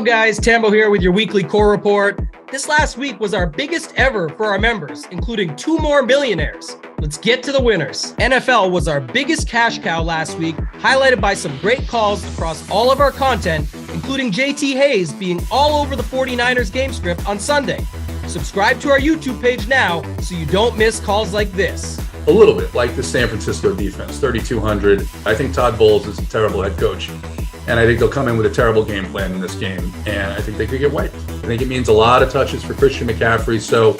up, guys? Tambo here with your weekly core report. This last week was our biggest ever for our members, including 2 more millionaires. Let's get to the winners. NFL was our biggest cash cow last week, highlighted by some great calls across all of our content, including JT Hayes being all over the 49ers game script on Sunday. Subscribe to our YouTube page now so you don't miss calls like this. A little bit like the San Francisco defense, 3,200. I think Todd Bowles is a terrible head coach. And I think they'll come in with a terrible game plan in this game. And I think they could get wiped. I think it means a lot of touches for Christian McCaffrey. So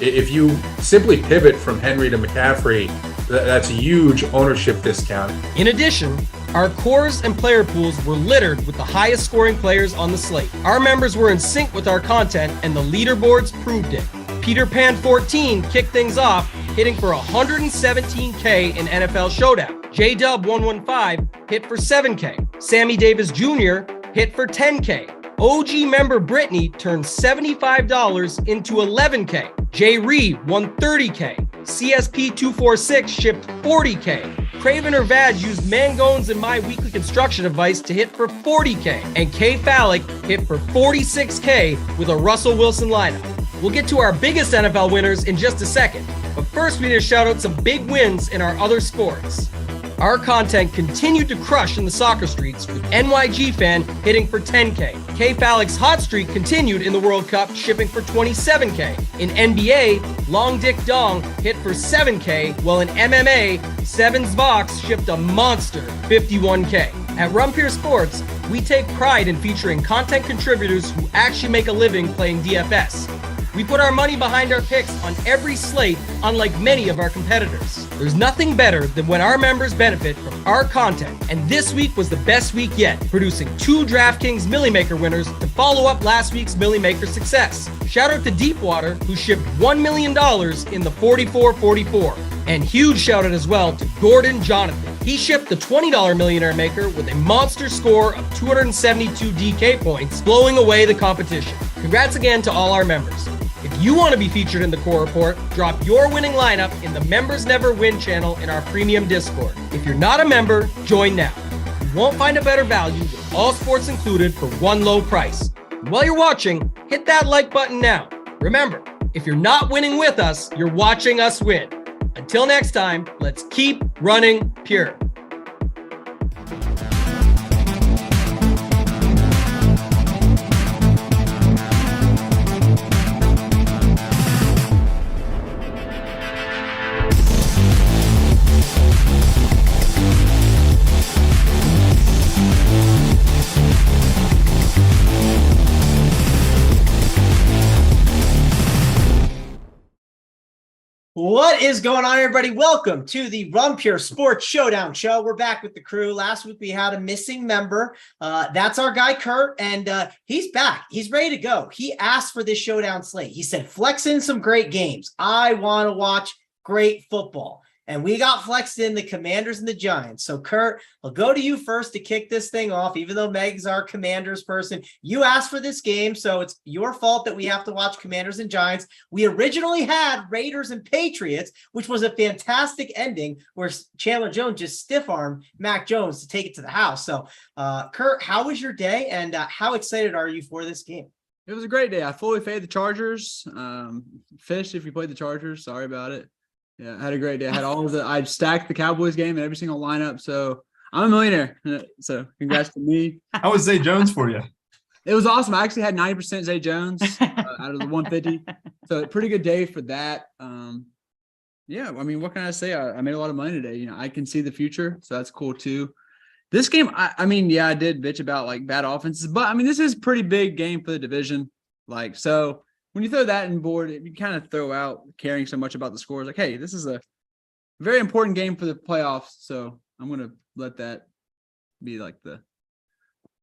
if you simply pivot from Henry to McCaffrey, that's a huge ownership discount. In addition, our cores and player pools were littered with the highest scoring players on the slate. Our members were in sync with our content and the leaderboards proved it. Peter Pan 14 kicked things off, hitting for 117K in NFL Showdown. J-Dub 115 hit for 7K. Sammy Davis Jr. hit for 10K. OG member Brittany turned $75 into 11K. J. Ree won 30K. CSP 246 shipped 40K. Craven or Vag used Mangones and my weekly construction advice to hit for 40K. And K. Phallic hit for 46K with a Russell Wilson lineup. We'll get to our biggest NFL winners in just a second, but first we need to shout out some big wins in our other sports. Our content continued to crush in the soccer streets, with NYG fan hitting for 10K. K. Phallic's hot streak continued in the World Cup, shipping for 27K. In NBA, Long Dick Dong hit for 7K, while in MMA, Sevens Vox shipped a monster 51K. At Rumpier Sports, we take pride in featuring content contributors who actually make a living playing DFS. We put our money behind our picks on every slate, unlike many of our competitors. There's nothing better than when our members benefit from our content, and this week was the best week yet, producing 2 DraftKings Millie Maker winners to follow up last week's Millie Maker success. Shout out to Deepwater, who shipped $1 million in the 44-44. And huge shout out as well to Gordon Jonathan. He shipped the $20 Millionaire Maker with a monster score of 272 DK points, blowing away the competition. Congrats again to all our members. If you want to be featured in the core report, drop your winning lineup in the Members Never Win channel in our premium Discord. If you're not a member, join now. You won't find a better value with all sports included for one low price. And while you're watching, hit that like button now. Remember, if you're not winning with us, you're watching us win. Until next time, let's keep running pure. What is going on, everybody? Welcome to the Rumpier Sports Showdown show. We're back with the crew. Last week we had a missing member. That's our guy, Kurt, and he's back. He's ready to go. He asked for this showdown slate. He said, flex in some great games. I want to watch great football. And we got flexed in the Commanders and the Giants. So, Kurt, I'll go to you first to kick this thing off, even though Meg's our Commanders person. You asked for this game, so it's your fault that we have to watch Commanders and Giants. We originally had Raiders and Patriots, which was a fantastic ending where Chandler Jones just stiff-armed Mac Jones to take it to the house. So, Kurt, how was your day, and how excited are you for this game? It was a great day. I fully faded the Chargers. Fish, if you played the Chargers, sorry about it. Yeah, I had a great day. I stacked the Cowboys game in every single lineup. So I'm a millionaire. So congrats to me. How was Zay Jones for you? It was awesome. I actually had 90% Zay Jones out of the 150. So a pretty good day for that. Yeah, I mean, what can I say? I made a lot of money today. You know, I can see the future. So that's cool too. This game, I mean, yeah, I did bitch about like bad offenses, but I mean, this is a pretty big game for the division. Like, so when you throw that in board, you kind of throw out caring so much about the scores. Like, hey, this is a very important game for the playoffs. So I'm going to let that be like the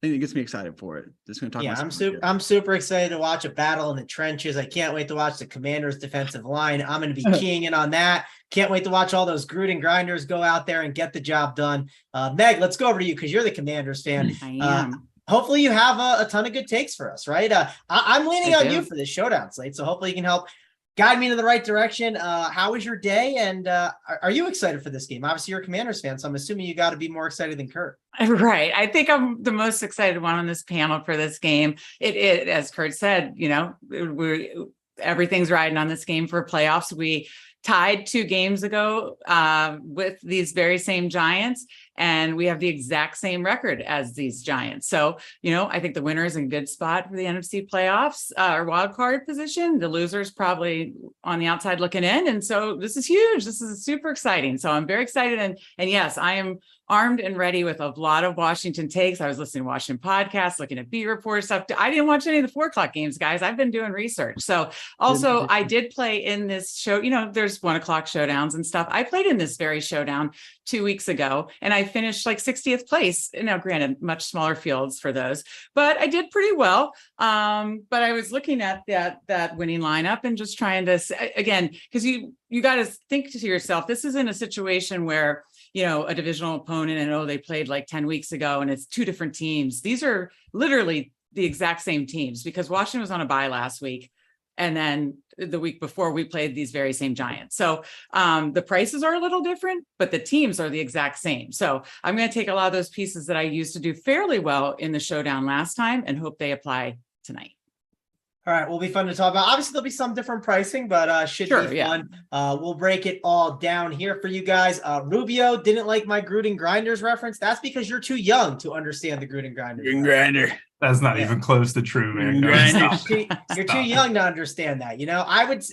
thing that gets me excited for it. Just going to talk about I'm super excited to watch a battle in the trenches. I can't wait to watch the Commanders defensive line. I'm going to be keying in on that. Can't wait to watch all those Gruden grinders go out there and get the job done. Meg, let's go over to you because you're the Commanders fan. I am. Hopefully you have a ton of good takes for us, right? I'm leaning on you for this showdown slate, so hopefully you can help guide me to the right direction. How was your day? And are you excited for this game? Obviously, you're a Commanders fan, so I'm assuming you got to be more excited than Kurt. Right. I think I'm the most excited one on this panel for this game. It as Kurt said, everything's riding on this game for playoffs. We tied 2 games ago with these very same Giants, and we have the exact same record as these Giants. So, I think the winner is in a good spot for the NFC playoffs or wild card position. The loser's probably on the outside looking in. And so this is huge. This is super exciting. So I'm very excited. And yes, I am armed and ready with a lot of Washington takes. I was listening to Washington podcasts, looking at beat report stuff. I didn't watch any of the 4:00 games, guys. I've been doing research. So also I did play in this show, there's 1:00 showdowns and stuff. I played in this very showdown 2 weeks ago, and I finished like 60th place. Now, granted, much smaller fields for those, but I did pretty well. But I was looking at that winning lineup and just trying to, again, because you got to think to yourself, this isn't a situation where, a divisional opponent and, they played like 10 weeks ago and it's 2 different teams. These are literally the exact same teams because Washington was on a bye last week. And then the week before we played these very same Giants. So the prices are a little different, but the teams are the exact same. So I'm going to take a lot of those pieces that I used to do fairly well in the showdown last time and hope they apply tonight. All right, will be fun to talk about. Obviously, there'll be some different pricing, but should be fun. We'll break it all down here for you guys. Rubio didn't like my Gruden Grinders reference. That's because you're too young to understand the Gruden Grinders. Gruden Grinder. That's not even close to true, man. You're too young to understand that.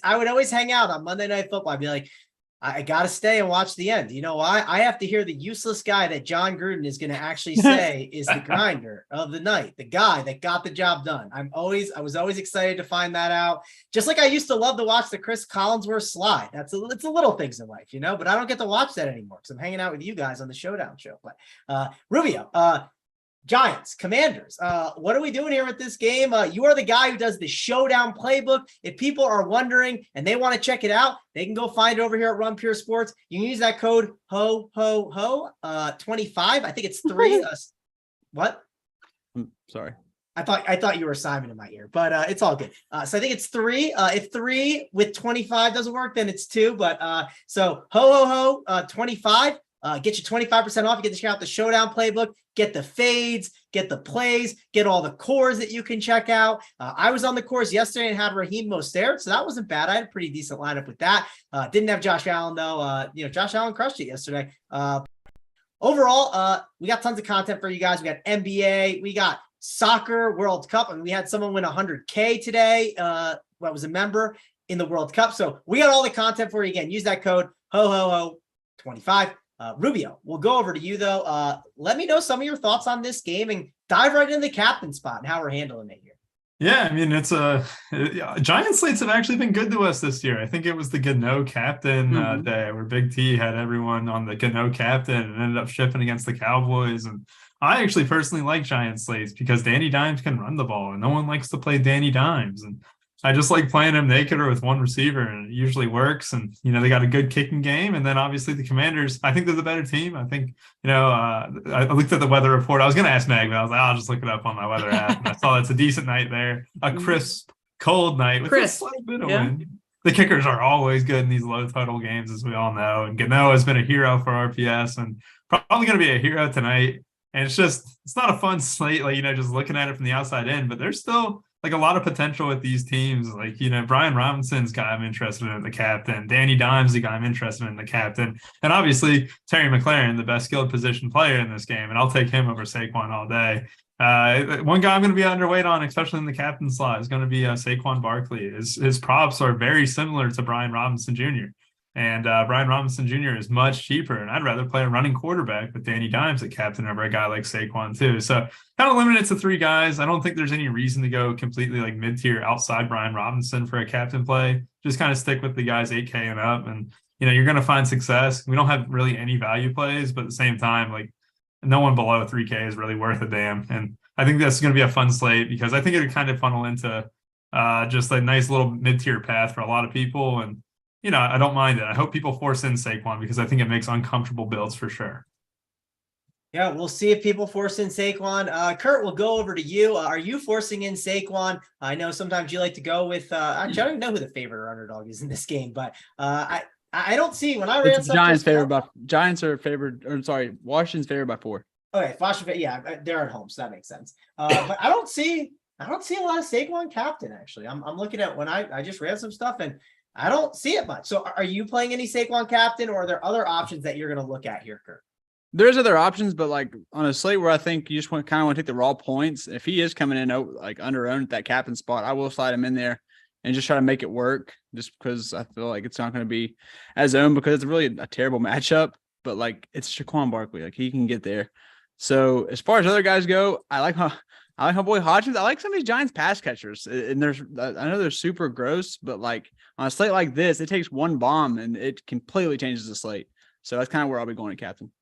I would always hang out on Monday Night Football. I'd be like, I got to stay and watch the end. You know why? I have to hear the useless guy that John Gruden is going to actually say is the grinder of the night, the guy that got the job done. I was always excited to find that out. Just like I used to love to watch the Chris Collinsworth slide. It's the little things in life, but I don't get to watch that anymore because I'm hanging out with you guys on the Showdown show. But Rubio, Giants, Commanders. What are we doing here with this game? You are the guy who does the Showdown playbook. If people are wondering and they want to check it out, they can go find it over here at Run Pure Sports. You can use that code HO 25. I think it's 3. What? I'm sorry. I thought you were Simon in my ear, but it's all good. So I think it's 3. If 3 with 25 doesn't work, then it's 2. But so HO 25. Get you 25% off. You get to check out the Showdown playbook, get the fades, get the plays, get all the cores that you can check out. I was on the course yesterday and had Raheem Mostert, so that wasn't bad. I had a pretty decent lineup with that. Didn't have Josh Allen though. Josh Allen crushed it yesterday. Overall, we got tons of content for you guys. We got NBA, we got soccer, World Cup, and we had someone win 100K today. What was a member in the World Cup. So we got all the content for you. Again, use that code HO 25. Rubio, we'll go over to you though. Let me know some of your thoughts on this game and dive right into the captain spot and how we're handling it here. Yeah, I mean, it's Giant slates have actually been good to us this year. I think it was the Gano captain day where Big T had everyone on the Gano captain and ended up shipping against the Cowboys. And I actually personally like Giant slates because Danny Dimes can run the ball and no one likes to play Danny Dimes. And I just like playing him naked or with one receiver, and it usually works. And, they got a good kicking game. And then obviously the Commanders, I think they're the better team. I think, I looked at the weather report. I was going to ask Meg, but I was like, I'll just look it up on my weather app. And I saw it's a decent night there, a crisp, cold night with a slight bit of wind. The kickers are always good in these low total games, as we all know. And Gano has been a hero for RPS and probably going to be a hero tonight. And it's not a fun slate, just looking at it from the outside in, but there's still a lot of potential with these teams. Brian Robinson's guy I'm interested in the captain. Danny Dimes, the guy I'm interested in the captain. And obviously Terry McLaurin, the best skilled position player in this game. And I'll take him over Saquon all day. One guy I'm going to be underweight on, especially in the captain slot, is going to be Saquon Barkley. His props are very similar to Brian Robinson Jr. And Brian Robinson Jr. is much cheaper, and I'd rather play a running quarterback with Danny Dimes at captain over a guy like Saquon too. So kind of limited to 3 guys. I don't think there's any reason to go completely mid-tier outside Brian Robinson for a captain play. Just kind of stick with the guys 8K and up, and you're going to find success. We don't have really any value plays, but at the same time, no one below 3K is really worth a damn. And I think that's going to be a fun slate because I think it would kind of funnel into just a nice little mid-tier path for a lot of people. And I don't mind it. I hope people force in Saquon because I think it makes uncomfortable builds for sure. Yeah, we'll see if people force in Saquon. Kurt, we'll go over to you. Are you forcing in Saquon? I know sometimes you like to go with, actually, I don't even know who the favorite or underdog is in this game, but I don't see when I ran It's Giants favored by Giants are favored, or sorry, Washington's favored by 4. Okay, Washington, yeah, they're at home, so that makes sense. But I don't see a lot of Saquon captain, actually. I'm looking at when I just ran some stuff and I don't see it much. So are you playing any Saquon captain, or are there other options that you're going to look at here, Kurt? There's other options, but like on a slate where I think you just want to take the raw points. If he is coming in like under owned at that captain spot, I will slide him in there and just try to make it work. Just because I feel like it's not going to be as owned because it's really a terrible matchup. But like it's Saquon Barkley, like he can get there. So as far as other guys go, I like my boy Hodgins. I like some of these Giants pass catchers, and I know they're super gross, but like on a slate like this, it takes one bomb and it completely changes the slate. So that's kind of where I'll be going to captain.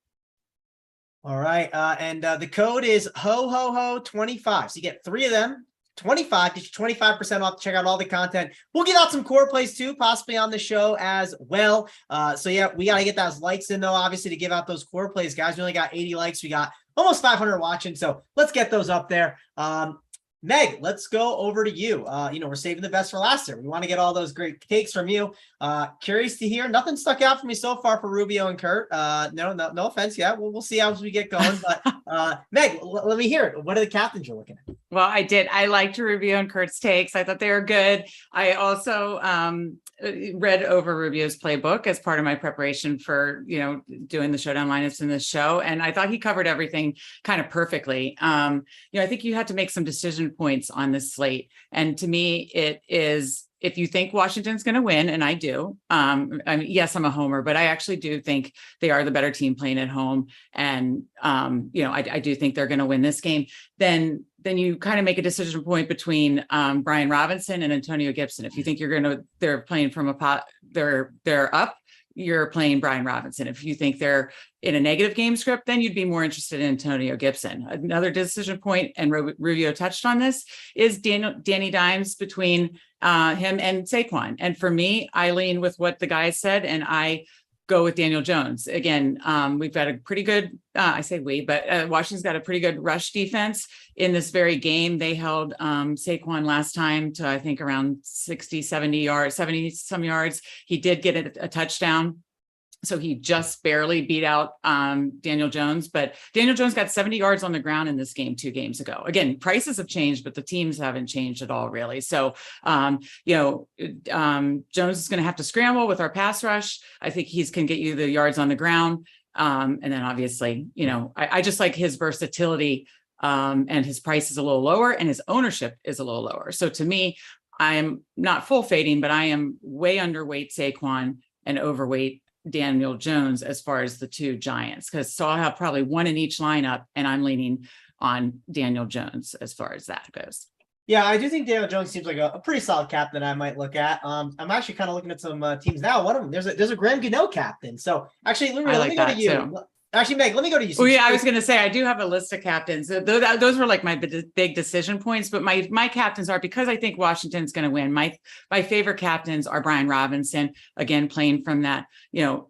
All right. And the code is HO25. So you get 3 of them, 25, get you 25% off to check out all the content. We'll get out some core plays too, possibly on the show as well. So yeah, we got to get those likes in though, obviously, to give out those core plays, guys. We only got 80 likes. We got almost 500 watching. So let's get those up there. Meg, let's go over to you. We're saving the best for last year. We want to get all those great takes from you. Curious to hear. Nothing stuck out for me so far for Rubio and Kurt. No offense. Yeah, we'll see how we get going. But Meg, let me hear it. What are the captains you're looking at? Well, I liked Rubio and Kurt's takes. I thought they were good. I also read over Rubio's playbook as part of my preparation for, doing the showdown lineups in this show. And I thought he covered everything kind of perfectly. I think you had to make some decision points on this slate. And to me, it is, if you think Washington's going to win, and I do, yes, I'm a homer, but I actually do think they are the better team playing at home. And, I do think they're going to win this game. Then you kind of make a decision point between Brian Robinson and Antonio Gibson. If you think they're playing from a pot, they're up, you're playing Brian Robinson. If you think they're in a negative game script, then you'd be more interested in Antonio Gibson. Another decision point, and Rubio touched on this, is Danny Dimes between him and Saquon. And for me, I lean with what the guys said, and I go with Daniel Jones. Again, we've got a pretty good, I say we, but Washington's got a pretty good rush defense in this very game. They held Saquon last time to, I think, around 70 some yards. He did get a touchdown. So he just barely beat out Daniel Jones, but Daniel Jones got 70 yards on the ground in this game 2 games ago. Again, prices have changed, but the teams haven't changed at all, really. So, Jones is going to have to scramble with our pass rush. I think he's can get you the yards on the ground. And then obviously, I just like his versatility and his price is a little lower and his ownership is a little lower. So to me, I'm not full fading, but I am way underweight Saquon and overweight Daniel Jones as far as the 2 Giants, so I'll have probably one in each lineup, and I'm leaning on Daniel Jones as far as that goes. Yeah, I do think Daniel Jones seems like a pretty solid captain I might look at. I'm actually kind of looking at some teams now. One of them, there's a Graham Gano captain. So actually, let me go to you. Too. Actually, Meg, let me go to you. Well, yeah, I was going to say, I do have a list of captains. Those were like my big decision points, but my captains are, because I think Washington's going to win. My favorite captains are Brian Robinson, again, playing from that,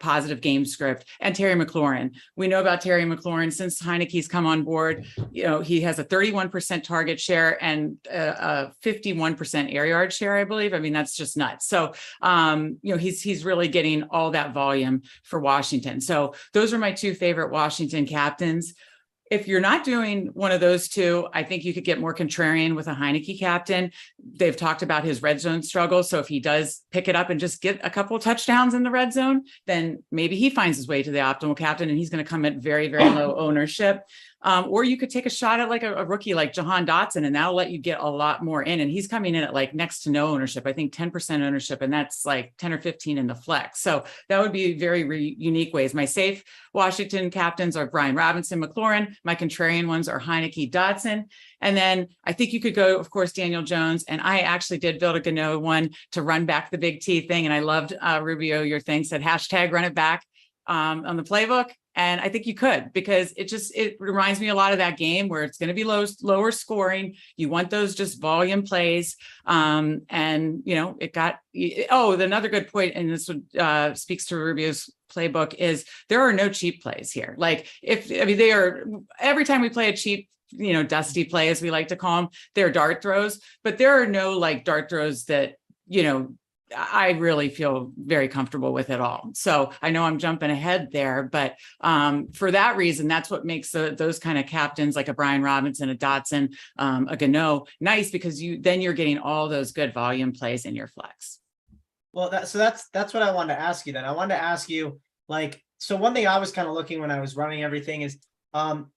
positive game script, and Terry McLaurin. We know about Terry McLaurin since Heineke's come on board. He has a 31% target share and a 51% air yard share, I believe. I mean, that's just nuts. So, he's really getting all that volume for Washington. So those are my 2 favorite Washington captains. If you're not doing one of those 2, I think you could get more contrarian with a Heineke captain. They've talked about his red zone struggle. So if he does pick it up and just get a couple of touchdowns in the red zone, then maybe he finds his way to the optimal captain, and he's going to come at very, very low ownership. Or you could take a shot at like a rookie like Jahan Dotson, and that'll let you get a lot more in. And he's coming in at like next to no ownership, I think 10% ownership, and that's like 10 or 15 in the flex. So that would be very unique ways. My safe Washington captains are Brian Robinson, McLaurin. My contrarian ones are Heineke, Dotson. And then I think you could go, of course, Daniel Jones. And I actually did build a Gano one to run back the big T thing. And I loved Rubio, your thing said hashtag run it back on the playbook. And I think you could, because it reminds me a lot of that game where it's going to be lower scoring. You want those just volume plays. And, another good point, and this would speaks to Rubio's playbook, is there are no cheap plays here. Like they are, every time we play a cheap, dusty play, as we like to call them, they're dart throws, but there are no like dart throws that, I really feel very comfortable with it all. So I know I'm jumping ahead there, but for that reason, that's what makes those kind of captains like a Brian Robinson, a Dotson, a Gano nice, because you're getting all those good volume plays in your flex. Well, that's what I wanted to ask you then. I wanted to ask you, like, so one thing I was kind of looking when I was running everything is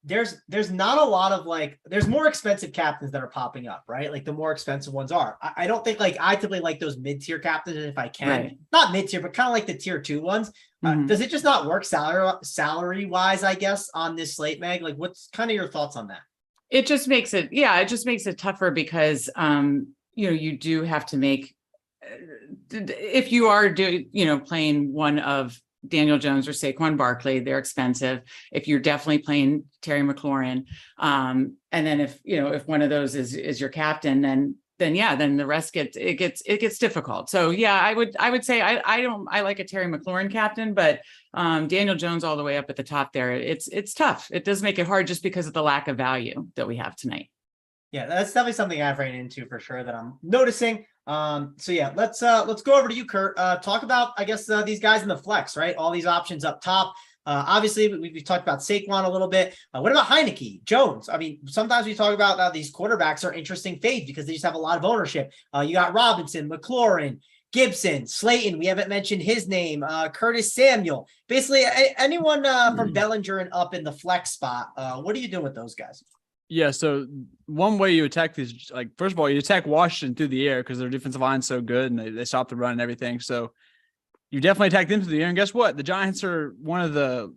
there's not a lot of there's more expensive captains that are popping up, right? Like the more expensive ones are. I don't think I typically like those mid-tier captains if I can, right. Not mid-tier, but kind of like the tier 2 ones. Does it just not work salary wise, I guess, on this slate, Meg? Like, what's kind of your thoughts on that? It just makes it tougher because, you do have to make, if you are playing one of Daniel Jones or Saquon Barkley, they're expensive. If you're definitely playing Terry McLaurin, and then if one of those is your captain, then the rest gets difficult. So yeah, I would say I like a Terry McLaurin captain, but Daniel Jones all the way up at the top there, it's tough. It does make it hard just because of the lack of value that we have tonight. Yeah, that's definitely something I've ran into for sure that I'm noticing. So yeah, let's go over to you, Kurt. Talk about, I guess, these guys in the flex, right? All these options up top. Obviously, we've talked about Saquon a little bit. What about Heineke, Jones? I mean, sometimes we talk about these quarterbacks are interesting fades because they just have a lot of ownership. You got Robinson, McLaurin, Gibson, Slayton. We haven't mentioned his name. Curtis Samuel. Basically, anyone from Bellinger and up in the flex spot. What are you doing with those guys? Yeah, so one way you attack these, like, first of all, you attack Washington through the air because their defensive line's so good and they stop the run and everything. So you definitely attack them through the air. And guess what? The Giants are one of the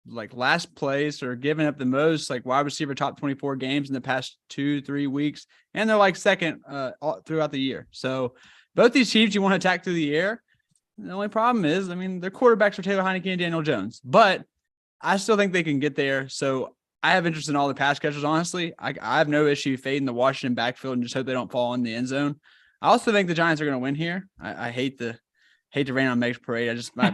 last place or giving up the most wide receiver top 24 games in the past 2-3 weeks. And they're second throughout the year. So both these teams you want to attack through the air. The only problem is, their quarterbacks are Taylor Heineke and Daniel Jones, but I still think they can get there. So I have interest in all the pass catchers, honestly. I have no issue fading the Washington backfield and just hope they don't fall in the end zone. I also think the Giants are going to win here. I hate to rain on Meg's parade. I just my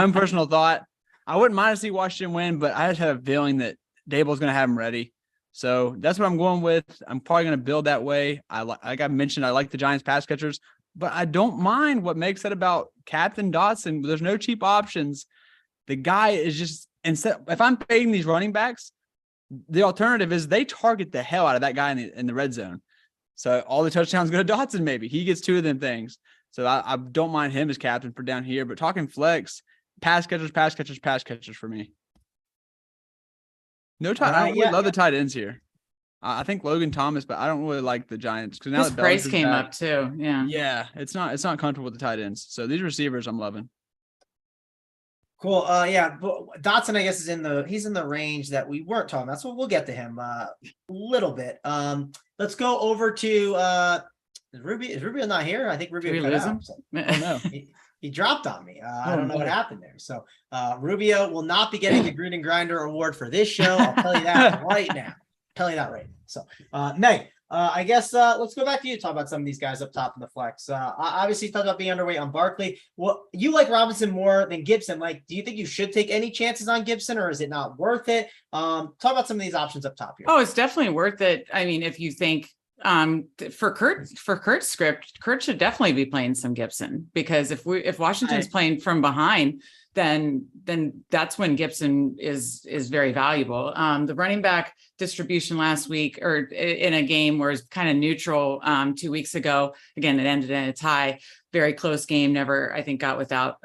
own personal thought. I wouldn't mind to see Washington win, but I just have a feeling that Dable's going to have them ready. So that's what I'm going with. I'm probably going to build that way. Like I mentioned, I like the Giants pass catchers, but I don't mind what Meg said about Captain Dotson. There's no cheap options. The guy is just, if I'm fading these running backs, the alternative is they target the hell out of that guy in the red zone. So all the touchdowns go to Dotson, maybe. He gets 2 of them things. So I don't mind him as captain for down here. But talking flex, pass catchers for me. No tight. I really love the tight ends here. I think Logan Thomas, but I don't really like the Giants because now this price came up too. Yeah. Yeah, it's not comfortable with the tight ends. So these receivers, I'm loving. Cool. Yeah, but Dotson, I guess, he's in the range that we weren't talking about. So we'll get to him a little bit. Let's go over to is Rubio not here? I think Rubio cut out. So, oh, no. He dropped on me. I don't know what happened there. So Rubio will not be getting the Green and Grinder award for this show. I'll tell you that right now. So Meg, I guess let's go back to you to talk about some of these guys up top in the flex. Obviously, you talked about being underweight on Barkley. Well, you like Robinson more than Gibson. Do you think you should take any chances on Gibson, or is it not worth it? Talk about some of these options up top here. Oh, it's definitely worth it. I mean, if you think for Kurt's script, Kurt should definitely be playing some Gibson, because if Washington's playing from behind, then that's when Gibson is very valuable. The running back distribution last week, or in a game where it's kind of neutral 2 weeks ago, again, it ended in a tie, very close game, never, I think, got without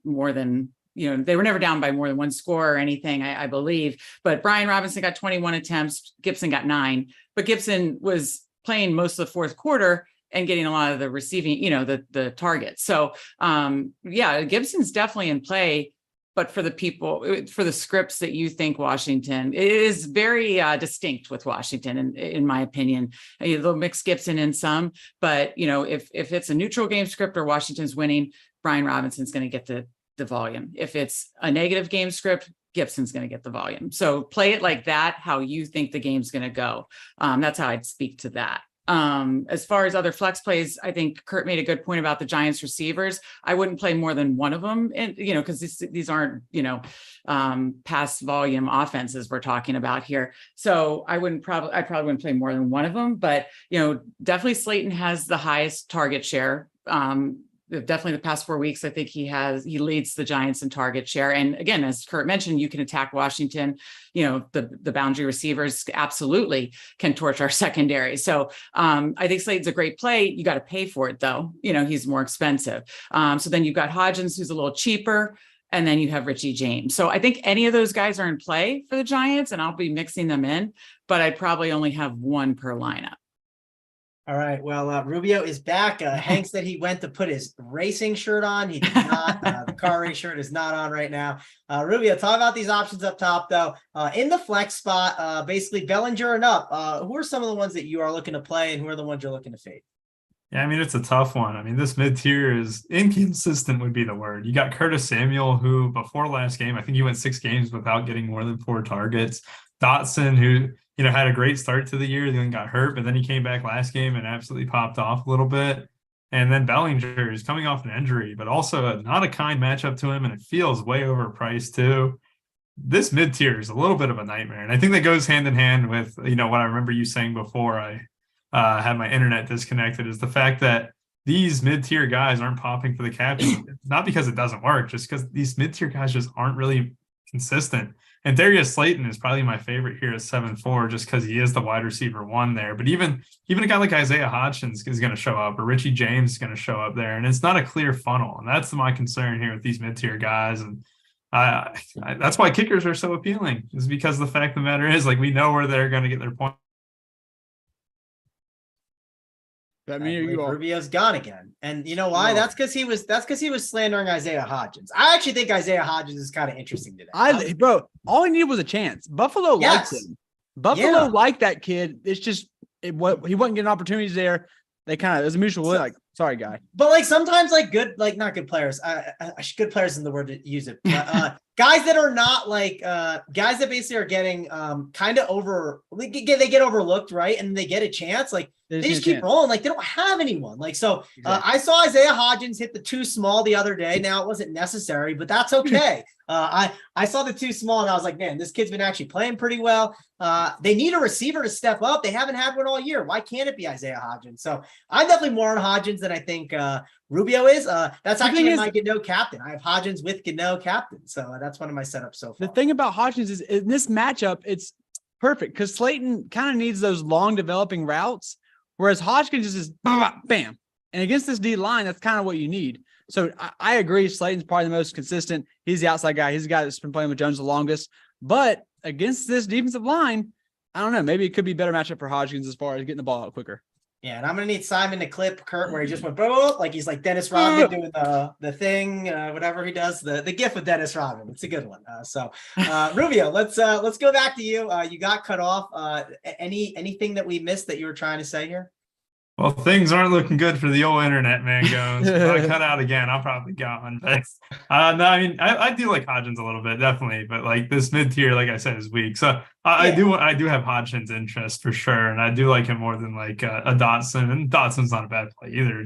more than, they were never down by more than one score or anything, I believe. But Brian Robinson got 21 attempts, Gibson got 9, but Gibson was playing most of the fourth quarter and getting a lot of the receiving, the targets. So Gibson's definitely in play, but for the scripts that you think Washington, it is very distinct with Washington, in my opinion. They'll mix Gibson in some, but if it's a neutral game script or Washington's winning, Brian Robinson's going to get the volume. If it's a negative game script, Gibson's going to get the volume. So play it like that, how you think the game's going to go. That's how I'd speak to that. As far as other flex plays, I think Kurt made a good point about the Giants receivers. I wouldn't play more than one of them, and because these aren't pass volume offenses we're talking about here. So I probably wouldn't play more than one of them, but definitely Slayton has the highest target share. Definitely the past 4 weeks, I think he leads the Giants in target share. And again, as Kurt mentioned, you can attack Washington, the boundary receivers absolutely can torch our secondary. So I think Slayton's a great play. You got to pay for it though. He's more expensive. So then you've got Hodgins, who's a little cheaper. And then you have Richie James. So I think any of those guys are in play for the Giants, and I'll be mixing them in, but I'd probably only have one per lineup. All right. Well, Rubio is back. Hank said he went to put his racing shirt on. He did not. The car race shirt is not on right now. Rubio, talk about these options up top, though. In the flex spot, basically Bellinger and up. Who are some of the ones that you are looking to play, and who are the ones you're looking to fade? Yeah, I mean, it's a tough one. I mean, this mid-tier is inconsistent would be the word. You got Curtis Samuel, who before last game, I think he went 6 games without getting more than 4 targets. Dotson, who had a great start to the year, then got hurt, but then he came back last game and absolutely popped off a little bit. And then Bellinger is coming off an injury, but also not a kind matchup to him, and it feels way overpriced too. This mid-tier is a little bit of a nightmare, and I think that goes hand in hand with what I remember you saying before I had my internet disconnected, is the fact that these mid-tier guys aren't popping for the captain, not because it doesn't work, just because these mid-tier guys just aren't really consistent. And Darius Slayton is probably my favorite here at 7-4, just because he is the wide receiver 1 there. But even a guy like Isaiah Hodgins is going to show up, or Richie James is going to show up there, and it's not a clear funnel. And that's my concern here with these mid-tier guys. And that's why kickers are so appealing, is because the fact of the matter is, we know where they're going to get their point. Rubio's gone again, and you know why? That's because he was slandering Isaiah Hodgins. I actually think Isaiah Hodgins is kind of interesting today. Bro, all he needed was a chance. Buffalo liked him. Buffalo liked that kid. It's just he wasn't getting opportunities there. They kind of, as a mutual, sorry, guy. But sometimes good, not good players. Good players isn't the word to use it. But, guys that are not guys that basically are getting kind of they get overlooked, right? And they get a chance. They just keep rolling. They don't have anyone. Exactly. I saw Isaiah Hodgins hit the too small the other day. Now it wasn't necessary, but that's okay. I saw the too small and I was like, man, this kid's been actually playing pretty well. They need a receiver to step up. They haven't had one all year. Why can't it be Isaiah Hodgins? So I'm definitely more on Hodgins than I think Rubio is. That's actually my Gano captain. I have Hodgins with Gano captain. So that's one of my setups so far. The thing about Hodgins is in this matchup, it's perfect because Slayton kind of needs those long developing routes, whereas Hodgins is bam. And against this D line, that's kind of what you need. So I agree. Slayton's probably the most consistent. He's the outside guy. He's the guy that's been playing with Jones the longest. But against this defensive line, I don't know. Maybe it could be a better matchup for Hodgins as far as getting the ball out quicker. Yeah, and I'm going to need Simon to clip Kurt where he just went, bro, he's like Dennis Rodman doing the thing, whatever he does, the gif of Dennis Rodman. It's a good one. Rubio, let's go back to you. You got cut off. Anything that we missed that you were trying to say here? Well, things aren't looking good for the old internet, Mangones. If I cut out again, I'll probably gone. But no, I mean, I do like Hodgins a little bit, definitely. But this mid tier, like I said, is weak. So I do have Hodgins' interest for sure, and I do like him more than a Dotson. And Dotson's not a bad play either.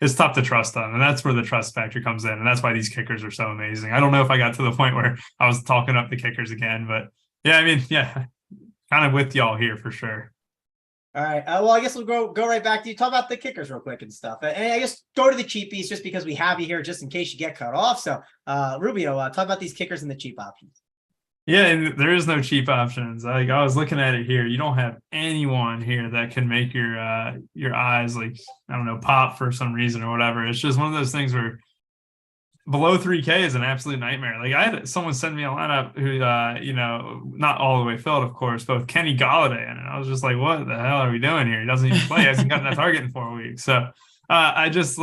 It's tough to trust them, and that's where the trust factor comes in, and that's why these kickers are so amazing. I don't know if I got to the point where I was talking up the kickers again, but kind of with y'all here for sure. All right. Well, I guess we'll go right back to you. Talk about the kickers real quick and stuff. And I guess go to the cheapies just because we have you here just in case you get cut off. So, Rubio, talk about these kickers and the cheap options. Yeah, and there is no cheap options. I was looking at it here. You don't have anyone here that can make your eyes pop for some reason or whatever. It's just one of those things where below 3K is an absolute nightmare. I had someone send me a lineup who, not all the way filled, of course, but with Kenny Golladay in it. I was just like, what the hell are we doing here? He doesn't even play. He hasn't gotten a target in 4 weeks. So I just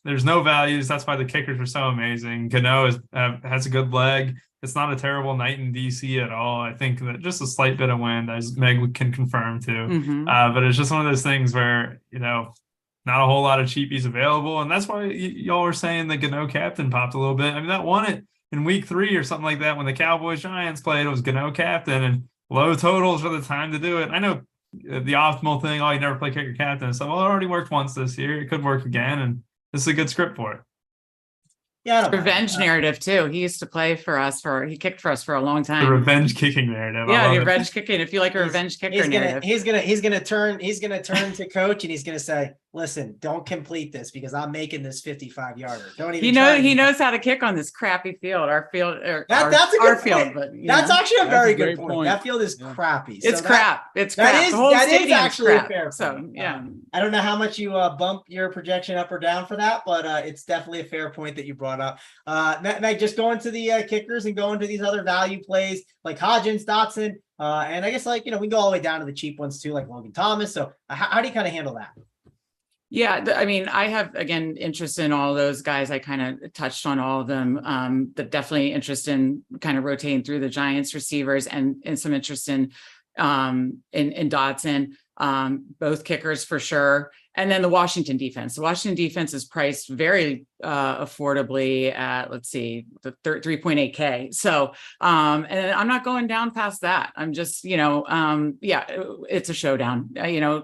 there's no values. That's why the kickers are so amazing. Gano has a good leg. It's not a terrible night in DC at all. I think that just a slight bit of wind, as Meg can confirm too. Mm-hmm. But it's just one of those things where, not a whole lot of cheapies available. And that's why y'all were saying the Gano captain popped a little bit. I mean, that won it in week 3 or something like that when the Cowboys Giants played. It was Gano captain, and low totals are the time to do it. I know the optimal thing, you never play kicker captain. So, well, it already worked once this year. It could work again, and this is a good script for it. Yeah, I don't mind. Revenge narrative too. He used to play for us he kicked for us for a long time. The revenge kicking narrative. Yeah, the revenge kicking. If you like a revenge kicker narrative. He's gonna turn to coach, and he's gonna say, listen, don't complete this because I'm making this 55-yarder. Don't even He knows how to kick on this crappy field. Our field, that's a good our point. field, but That's actually a very good point. That field is crappy. It's So crap. It's that crap. is- The whole that is stadium's actually a crap. fair So point. yeah. I don't know how much you bump your projection up or down for that, but it's definitely a fair point that you brought up. Meg, just going to the kickers and going to these other value plays like Hodgins, Dotson, and I guess we can go all the way down to the cheap ones too, like Logan Thomas. So how do you kind of handle that? Yeah, I mean, I have, again, interest in all those guys. I kind of touched on all of them. But definitely interest in kind of rotating through the Giants receivers and some interest in Dotson, both kickers for sure. And then the Washington defense. The Washington defense is priced very affordably at, let's see, the 3.8K. So, and I'm not going down past that. I'm just, it's a showdown.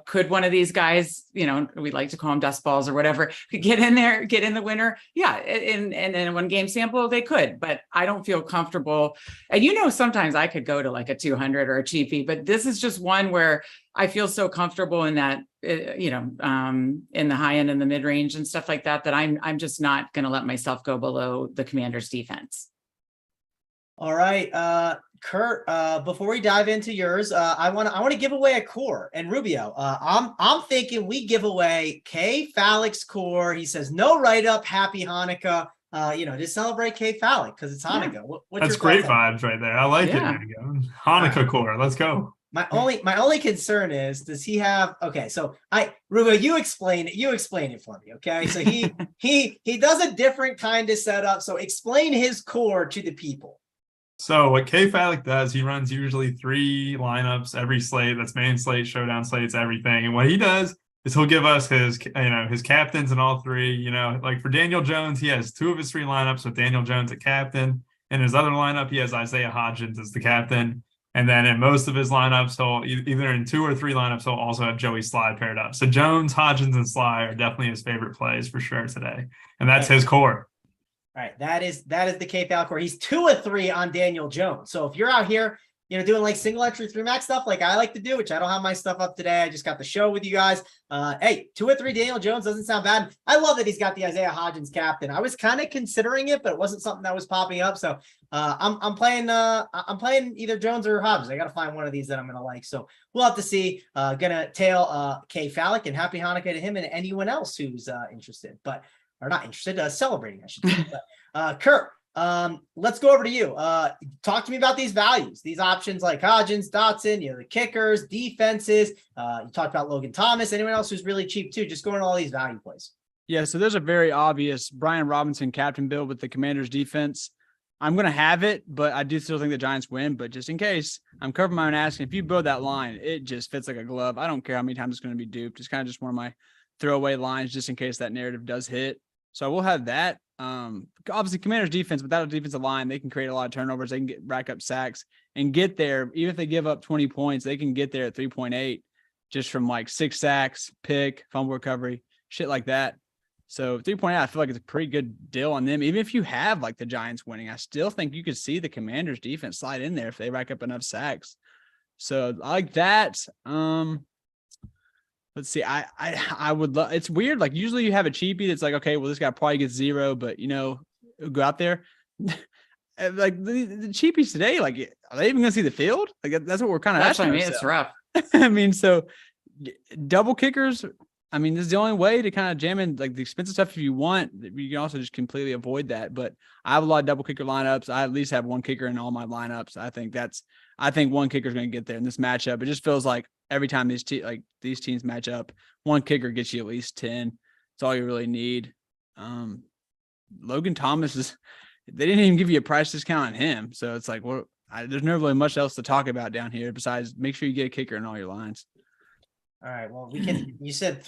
Could one of these guys, we like to call them dust balls or whatever, get in there, get in the winner? Yeah. And in one game sample, they could, but I don't feel comfortable. And sometimes I could go to like a 200 or a cheapie, but this is just one where I feel so comfortable in that, in the high end and the mid range and stuff like that, that I'm just not going to let myself go below the Commanders defense. All right, Kurt, before we dive into yours, I want to give away a core and Rubio. I'm thinking we give away K Fallick's core. He says no write up, happy Hanukkah. To celebrate K Fallick because it's Hanukkah. Yeah. What's That's your great vibes right there. I like it. Hanukkah core. Let's go. My only concern is, does he have, okay, so Rubio, you explain it for me. Okay. So he does a different kind of setup. So explain his core to the people. So what K Fallick does, he runs usually 3 lineups every slate. That's main slate, showdown slates, everything. And what he does is he'll give us his captains in all 3. Like for Daniel Jones, he has 2 of his 3 lineups with Daniel Jones at captain. In his other lineup, he has Isaiah Hodgins as the captain. And then in most of his lineups, he'll either in 2 or 3 lineups, he'll also have Joey Sly paired up. So Jones, Hodgins, and Sly are definitely his favorite plays for sure today. And that's his core. All right. That is the K Fallick core. He's 2 of 3 on Daniel Jones. So if you're out here, doing like single entry 3 max stuff like I like to do, which I don't have my stuff up today. I just got the show with you guys. Hey, 2 or 3 Daniel Jones doesn't sound bad. I love that he's got the Isaiah Hodgins captain. I was kind of considering it, but it wasn't something that was popping up. So I'm playing either Jones or Hodgins. I got to find one of these that I'm going to like. So we'll have to see. Gonna tail K Fallick, and happy Hanukkah to him and anyone else who's interested, or not interested, celebrating, I should say. But Kurt, let's go over to you. Talk to me about these values, these options like Hodgins, Dotson, the kickers, defenses. You talked about Logan Thomas. Anyone else who's really cheap too? Just going to all these value plays. Yeah, so there's a very obvious Brian Robinson captain build with the Commanders defense. I'm going to have it, but I do still think the Giants win. But just in case, I'm covering my own ass. And if you build that line, it just fits like a glove. I don't care how many times it's going to be duped. It's kind of just one of my throwaway lines just in case that narrative does hit. So we'll have that. Obviously, Commanders defense, without a defensive line, they can create a lot of turnovers. They can rack up sacks and get there. Even if they give up 20 points, they can get there at 3.8 just from like 6 sacks, pick, fumble recovery, shit like that. So 3.8, I feel like it's a pretty good deal on them. Even if you have like the Giants winning, I still think you could see the Commanders defense slide in there if they rack up enough sacks. So I like that. Let's see. I would love. It's weird. Like usually you have a cheapie that's like, okay, well this guy probably gets 0, but go out there. Like the cheapies today, like are they even gonna see the field? Like that's what we're kind of. That's what I mean. It's rough. I mean, so double kickers. I mean, this is the only way to kind of jam in like the expensive stuff if you want. You can also just completely avoid that. But I have a lot of double kicker lineups. I at least have 1 kicker in all my lineups. I think 1 kicker is going to get there in this matchup. It just feels like every time these teams match up, 1 kicker gets you at least 10. That's all you really need. Logan Thomas they didn't even give you a price discount on him. So it's like, there's never really much else to talk about down here besides make sure you get a kicker in all your lines. All right. Well, we can. You said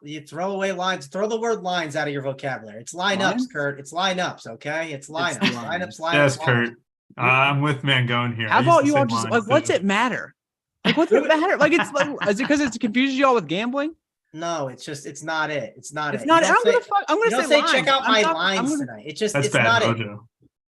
you throw away lines. Throw the word lines out of your vocabulary. It's lineups, Lines? Kurt. It's lineups. Okay. It's lineups. lines. Lineups. Yes, Lineups. Kurt. I'm with Mangone here. How I used about to you say all just like, lines, what's too. it matter? Like, what's it matter? Like, it's like, is it because it confuses you all with gambling? No, it's not it. It's not It's it. not. You I'm don't gonna say, fuck. I'm you gonna don't say say check lines. out my I'm lines gonna, tonight. It's just That's it's bad not it. mojo. I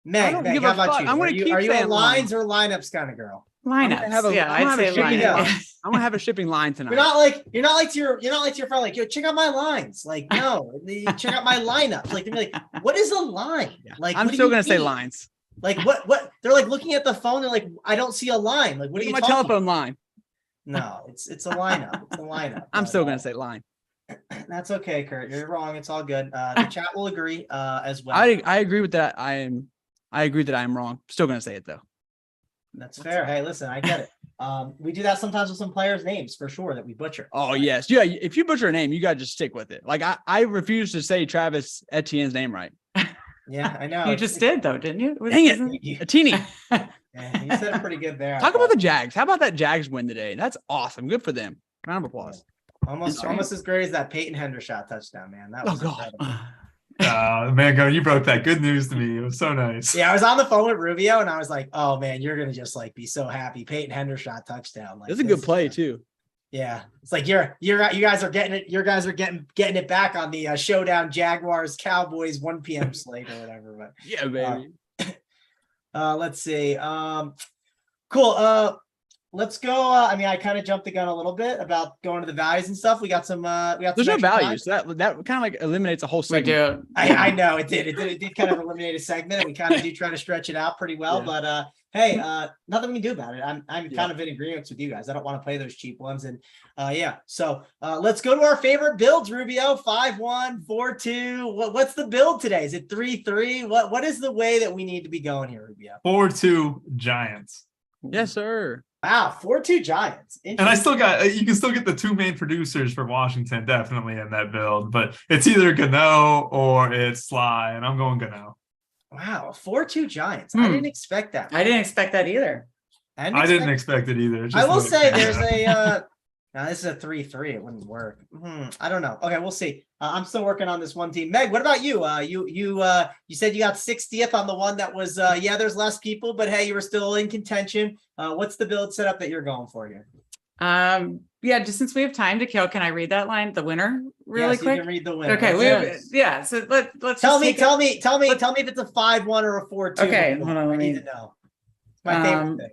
Meg, don't Meg, give how a about fuck. you? I'm gonna keep are you a saying lines or lineups kind of girl? Lineups. Yeah, I'm I'd say shipping lineups. lineups. I'm gonna have a shipping line tonight. You're not like to your friend, like, yo, check out my lines. Like, no, check out my lineups. Like, they're like, what is a line? Like, I'm what do still you gonna say mean? lines. Like, what they're like looking at the phone, they're like, I don't see a line. Like, what Look are at you my talking telephone line. No, it's a lineup. It's a lineup. I'm But, still gonna say line. that's okay, Kurt. You're wrong. It's all good. The chat will agree as well. I agree with that. I agree that I am wrong. Still gonna say it though. That's fair. Hey, listen, I get it. We do that sometimes with some players' names for sure that we butcher. Oh yes, yeah. If you butcher a name, you gotta just stick with it. Like I refuse to say Travis Etienne's name right. Yeah, I know. You just did though, didn't you? Dang it, Isn't- You, a teeny. yeah, you said it pretty good there. Talk about the Jags. How about that Jags win today? That's awesome. Good for them. Round of applause. almost as great as that Peyton Hendershot touchdown, man. That Oh was god. incredible. Mangone, you broke that good news to me. It was so nice. Yeah, I was on the phone with Rubio and I was like, oh man, you're gonna just like be so happy. Peyton Hendershot touchdown. Like, That's a this good is play good. too. Yeah, it's like you guys are getting it. You guys are getting it back on the Showdown Jaguars Cowboys 1 p.m. slate or whatever. But Yeah, baby. let's see. Cool. Let's go. I mean, I kind of jumped the gun a little bit about going to the values and stuff. We got some. There's some no extra time. values. That kind of like eliminates a whole We segment. do. I know it did. It did kind of eliminate a segment, and we kind of do try to stretch it out pretty well. Yeah. But hey, nothing we can do about it. I'm Yeah. kind of in agreement with you guys. I don't want to play those cheap ones, and yeah. So let's go to our favorite builds. Rubio 5-1, 4-2. What's the build today? Is it 3-3? What is the way that we need to be going here, Rubio? 4-2 Giants. Yes, sir. Wow, 4-2 Giants. And I still got, you can still get the two main producers for Washington definitely in that build, but it's either Gano or it's Sly, and I'm going Gano. Wow, 4-2 Giants. I didn't expect that. I didn't expect that either. I didn't expect it either. It's I just will like, say yeah. there's a now this is a 3-3. It wouldn't work. I don't know. Okay, we'll see. I'm still working on this one team. Meg, what about you? You said you got 60th on the one that was yeah, there's less people, but hey, you were still in contention. What's the build setup that you're going for here? Yeah, just since we have time to kill, can I read that line, the winner, really Yes, quick? You can read the winner. Okay, Let's so let's tell just me take it- if it's a 5-1 or a 4-2. Okay, hold on, I let need me- to know. It's my favorite thing.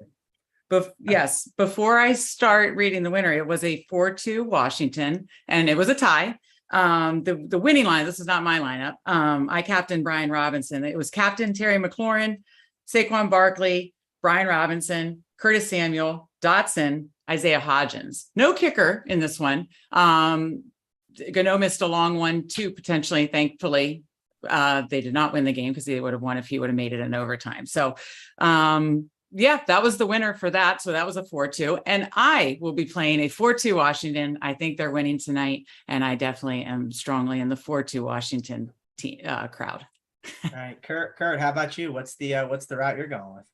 Yes, before I start reading the winner, it was a 4-2 Washington, and it was a tie. The winning line, this is not my lineup. I captained Brian Robinson. It was Captain Terry McLaurin, Saquon Barkley, Brian Robinson, Curtis Samuel, Dotson, Isaiah Hodgins. No kicker in this one. Gano missed a long one too, potentially, thankfully. They did not win the game because they would have won if he would have made it in overtime. So yeah, that was the winner for that. So that was a 4-2. And I will be playing a 4-2 Washington. I think they're winning tonight. And I definitely am strongly in the 4-2 Washington team, crowd. All right, Kurt, how about you? What's the route you're going with?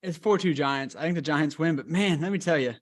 It's 4-2 Giants. I think the Giants win, but man, let me tell you,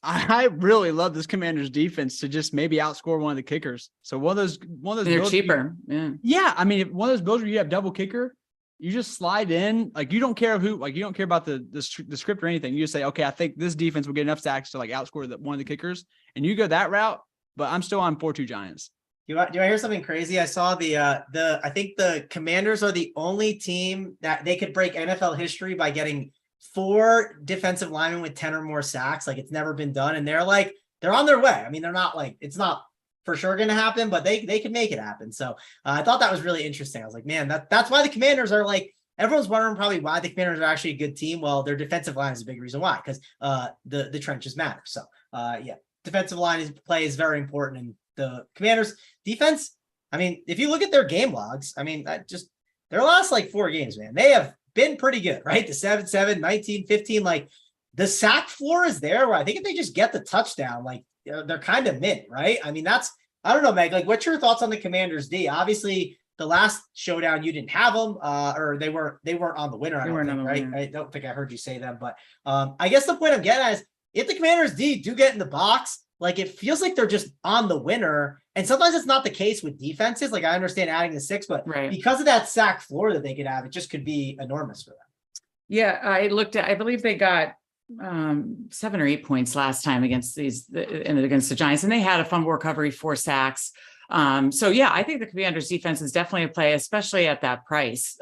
I really love this Commander's defense to just maybe outscore one of the kickers. So one of those They're builds cheaper. yeah, I mean, one of those builds where you have double kicker, you just slide in, like you don't care you don't care about the script or anything. You just say, okay, I think this defense will get enough sacks to like outscore one of the kickers, and you go that route. But I'm still on 4-2 Giants. Do I hear something crazy? I saw I think the Commanders are the only team that they could break NFL history by getting 4 defensive linemen with 10 or more sacks. Like, it's never been done. And they're on their way. I mean, they're not like, it's not for sure going to happen, but they can make it happen. So I thought that was really interesting. I was like, man, that's why the Commanders are like, everyone's wondering probably why the Commanders are actually a good team. Well, their defensive line is a big reason why, because the trenches matter. So yeah, defensive line play is very important. And the Commanders defense, I mean, if you look at their game logs, I mean, their last like 4 games, man, they have been pretty good, right? The 7-7, 19-15, like the sack floor is there where I think if they just get the touchdown, like they're kind of mint, right? I mean, I don't know, Meg, like what's your thoughts on the Commanders D? Obviously the last showdown, you didn't have them or they weren't on the winner. I don't think, right? I don't think I heard you say them, but I guess the point I'm getting at is if the Commanders D do get in the box, like it feels like they're just on the winner. And sometimes it's not the case with defenses. Like I understand adding the 6, but because of that sack floor that they could have, it just could be enormous for them. Yeah, I believe they got 7 or 8 points last time against against the Giants, and they had a fumble recovery, 4 sacks. So yeah, I think the Commanders defense is definitely a play, especially at that price.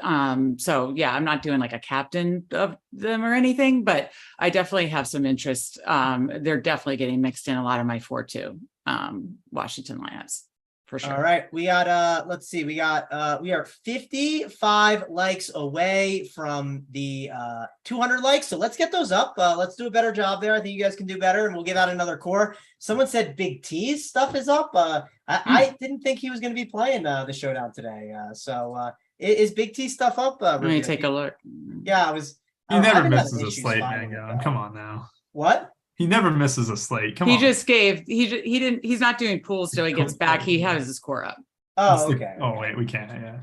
So yeah, I'm not doing like a captain of them or anything, but I definitely have some interest. They're definitely getting mixed in a lot of my 4-2 Washington Lions. For sure. All right. We got let's see, we are 55 likes away from the 200 likes. So let's get those up. Let's do a better job there. I think you guys can do better, and we'll give out another core. Someone said Big T's stuff is up. I didn't think he was going to be playing the showdown today. So is Big T stuff up? Let me take a look. Yeah, He never misses a slate, Mango. Come on now. What? He never misses a slate. Come on. He's not doing pools till he gets back. He has his score up. Oh, okay. Oh, wait, we can't. Yeah.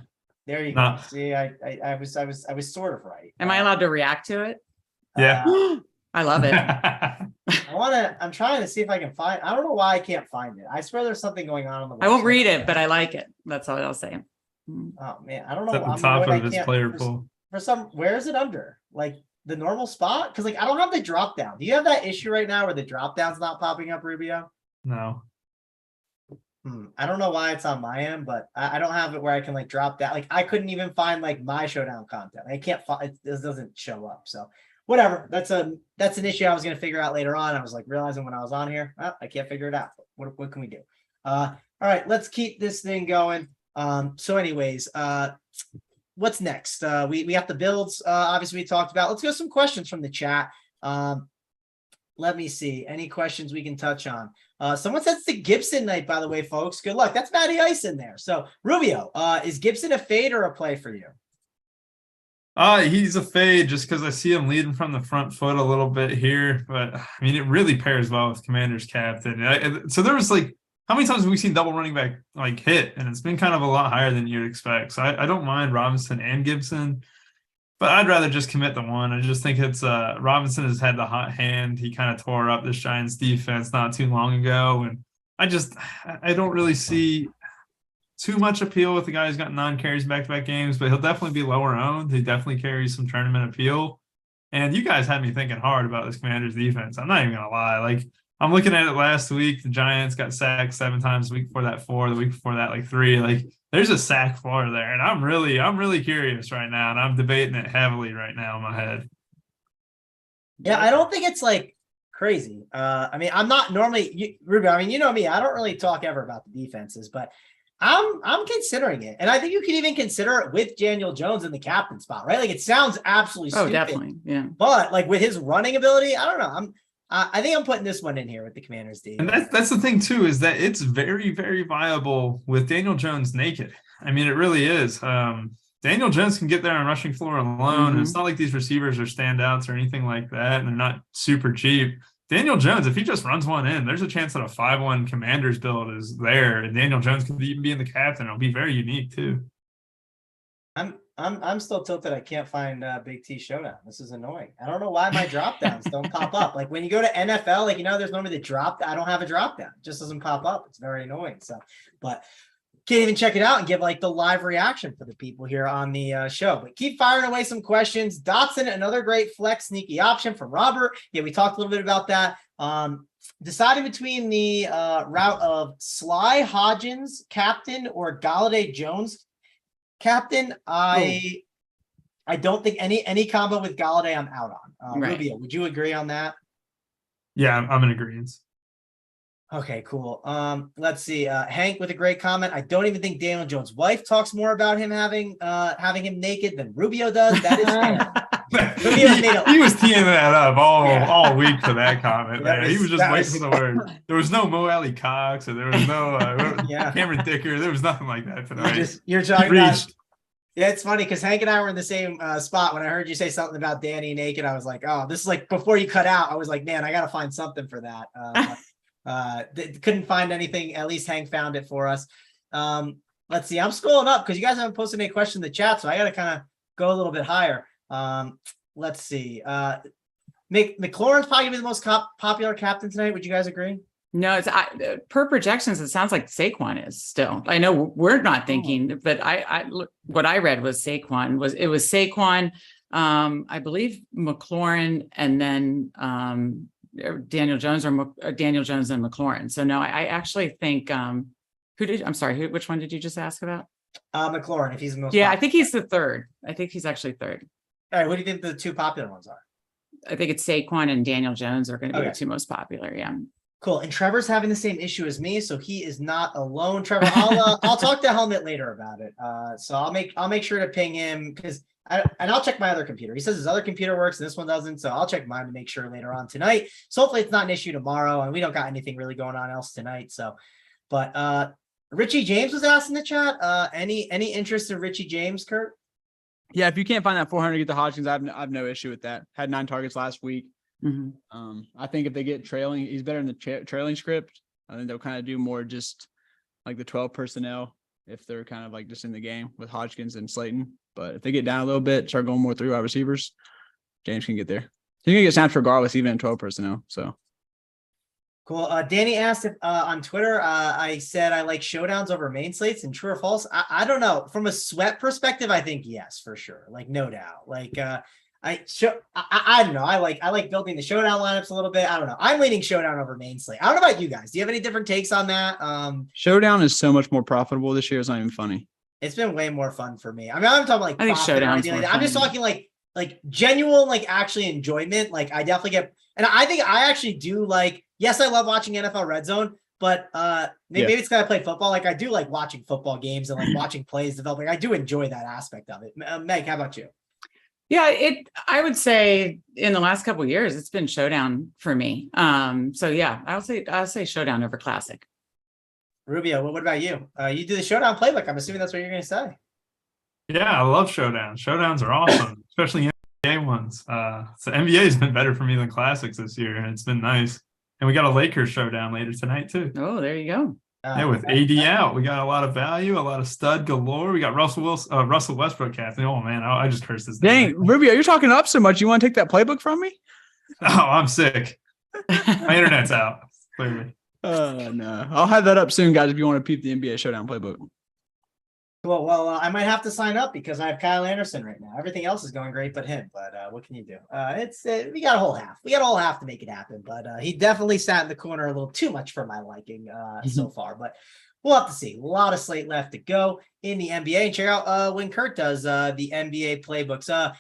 There you go. See, I was sort of right. Am I allowed to react to it? Yeah. I love it. I'm trying to see if I can find, I don't know why I can't find it. I swear there's something going on the website. I won't read it, but I like it. That's all I'll say. Oh man, I don't know. It's at the top of his player pool. Where is it under? Like the normal spot? Because like I don't have the drop down. Do you have that issue right now where the drop down's not popping up, Rubio? No. I don't know why it's on my end, but I don't have it where I can like drop that. Like I couldn't even find like my showdown content. I can't find it. This doesn't show up. So whatever. That's an issue I was gonna figure out later on. I was like realizing when I was on here, I can't figure it out. What can we do? All right, let's keep this thing going. So anyways, what's next? We have the builds, obviously we talked about. Let's go some questions from the chat. Let me see. Any questions we can touch on? Someone says it's the Gibson night, by the way, folks. Good luck. That's Matty Ice in there. So Rubio, is Gibson a fade or a play for you? He's a fade just because I see him leading from the front foot a little bit here. But I mean, it really pairs well with Commander's captain. So there was like, how many times have we seen double running back like hit? And it's been kind of a lot higher than you'd expect. So I don't mind Robinson and Gibson, but I'd rather just commit the one. I just think it's Robinson has had the hot hand. He kind of tore up this Giants defense not too long ago. And I don't really see too much appeal with the guy who's got 9 carries back-to-back games, but he'll definitely be lower owned. He definitely carries some tournament appeal. And you guys had me thinking hard about this Commanders defense. I'm not even going to lie. Like, I'm looking at it last week. The Giants got sacked 7 times. The week before that, 4. The week before that, like 3. Like, there's a sack floor there. And I'm really curious right now. And I'm debating it heavily right now in my head. Yeah, I don't think it's like crazy. I mean, I'm not normally Ruby. I mean, you know me, I don't really talk ever about the defenses, but I'm considering it. And I think you can even consider it with Daniel Jones in the captain spot, right? Like it sounds absolutely stupid. Oh, definitely. Yeah. But like with his running ability, I don't know. I think I'm putting this one in here with the Commanders D. And that's the thing too, is that it's very, very viable with Daniel Jones naked. I mean, it really is. Daniel Jones can get there on rushing floor alone. And it's not like these receivers are standouts or anything like that. And they're not super cheap. Daniel Jones, if he just runs one in, there's a chance that a 5-1 Commanders build is there, and Daniel Jones could even be in the captain. It'll be very unique too. I'm still tilted. I can't find Big T Showdown. This is annoying. I don't know why my drop downs don't pop up. Like when you go to NFL, like there's normally the drop. I don't have a drop down. It just doesn't pop up. It's very annoying. So, but can't even check it out and give like the live reaction for the people here on the show. But keep firing away some questions. Dotson, another great flex sneaky option from Robert. Yeah, we talked a little bit about that. Deciding between the route of Sly Hodgins captain or Galladay Jones captain, I don't think any combo with Galladay I'm out on. Right. Rubio, would you agree on that? Yeah, I'm in agreement. Okay, cool. Let's see. Hank with a great comment. I don't even think Daniel Jones' wife talks more about him having him naked than Rubio does. That is fair. He was teeing that up all week for that comment. He was just waiting for the word. There was no Mo Alley Cox, or there was no Cameron Dicker. There was nothing like that tonight. You're talking about. Yeah, it's funny because Hank and I were in the same spot. When I heard you say something about Danny naked, I was like, oh, this is like before you cut out. I was like, man, I got to find something for that. Couldn't find anything. At least Hank found it for us. Let's see. I'm scrolling up because you guys haven't posted any questions in the chat, so I got to kind of go a little bit higher. Let's see. McLaurin's probably gonna be the most popular captain tonight. Would you guys agree? No, it's per projections. It sounds like Saquon is still. I know we're not thinking, but what I read was Saquon was Saquon. I believe McLaurin and then Daniel Jones or Daniel Jones and McLaurin. So no, I actually think which one did you just ask about? McLaurin, if he's the most popular. popular. I think he's the third. I think he's actually third. All right, what do you think the two popular ones are? I think it's Saquon and Daniel Jones are going to be the two most popular. Yeah. Cool. And Trevor's having the same issue as me, so he is not alone. Trevor, I'll talk to Helmet later about it. So I'll make sure to ping him because I'll check my other computer. He says his other computer works and this one doesn't, so I'll check mine to make sure later on tonight. So hopefully it's not an issue tomorrow, and we don't got anything really going on else tonight. So, but Richie James was asked in the chat. Any interest in Richie James, Kurt? Yeah, if you can't find that 400 to get the Hodgkins, I have no issue with that. Had 9 targets last week. Mm-hmm. I think if they get trailing, he's better in the trailing script. I think they'll kind of do more just like the 12 personnel if they're kind of like just in the game with Hodgkins and Slayton. But if they get down a little bit, start going more 3 wide receivers, James can get there. He's gonna get snaps regardless, even in 12 personnel. So cool. Danny asked if on Twitter, I said I like showdowns over main slates, and true or false? I don't know. From a sweat perspective, I think yes, for sure. Like no doubt. Like I don't know. I like building the showdown lineups a little bit. I don't know. I'm leaning showdown over main slate. I don't know about you guys. Do you have any different takes on that? showdown is so much more profitable this year. It's not even funny. It's been way more fun for me. I mean, I'm talking like I think showdown's more I'm just fun. talking like genuine, like actually enjoyment. Like I definitely get, and I think I actually do like, yes, I love watching NFL Red Zone, but maybe it's because I play football. Like I do like watching football games and like watching plays developing. I do enjoy that aspect of it. Meg, how about you? Yeah, I would say in the last couple of years, it's been showdown for me. So yeah, I'll say showdown over classic. Rubio, what about you? You do the showdown playbook. I'm assuming that's what you're going to say. Yeah, I love showdowns. Showdowns are awesome, especially NBA ones. So NBA has been better for me than classics this year, and it's been nice. And we got a Lakers showdown later tonight too. Oh, there you go. Yeah, with AD out, we got a lot of value, a lot of stud galore. We got Russell Westbrook captain. Oh man, I just cursed his name. Dang, Rubio, you're talking up so much. You want to take that playbook from me? Oh, I'm sick. My internet's out. Clearly. No, I'll have that up soon, guys. If you want to peep the NBA Showdown playbook. Well, I might have to sign up because I have Kyle Anderson right now. Everything else is going great, but him. But what can you do? We got a whole half. We got a whole half to make it happen. But he definitely sat in the corner a little too much for my liking so far. But we'll have to see. A lot of slate left to go in the NBA. And check out when Kurt does the NBA playbooks.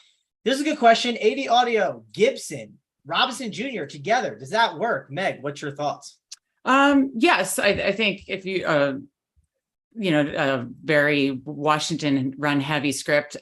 This is a good question. 80 Audio, Gibson, Robinson Jr. together. Does that work? Meg, what's your thoughts? Yes, I think if you a very Washington run heavy script,